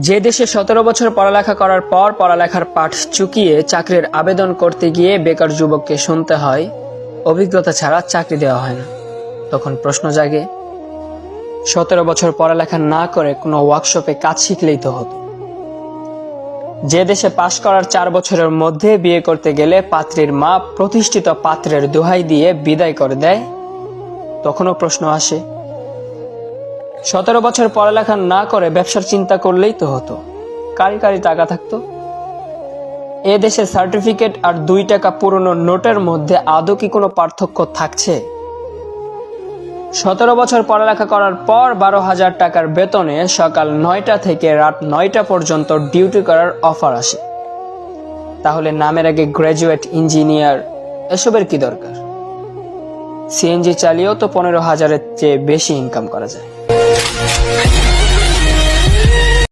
যে দেশে 17 বছর পড়ালেখা করার পর পড়ালেখার পাঠ চুকিয়ে চাকরির আবেদন করতে গিয়ে বেকার যুবককে শুনতে হয় অভিজ্ঞতা ছাড়া চাকরি দেওয়া হয় না, তখন প্রশ্ন জাগে 17 বছর পড়ালেখা না করে কোনো ওয়ার্কশপে কাজ শিখলেই তো হতো। যে দেশে পাশ করার 4 বছরের মধ্যে বিয়ে করতে গেলে পাত্রীর মা প্রতিষ্ঠিত পাত্রের দোহাই দিয়ে বিদায় করে দেয়, তখনও প্রশ্ন আসে 17 বছর পড়ালেখা না করে ব্যবসার চিন্তা করলেই তো হতো, কারি কারি টাকা থাকতো। এ দেশে সার্টিফিকেট আর 2 টাকা পুরনো নোটের মধ্যে আদৌ কি কোনো পার্থক্য থাকছে? 17 বছর পড়ালেখা করার পর 12,000 টাকার বেতনে সকাল 9টা থেকে রাত 9টা পর্যন্ত ডিউটি করার অফার আসে। তাহলে নামের আগে গ্র্যাজুয়েট, ইঞ্জিনিয়ার এসবের কি দরকার? সিএনজি চালিয়েও তো 15,000-এর চেয়ে বেশি ইনকাম করা যায়।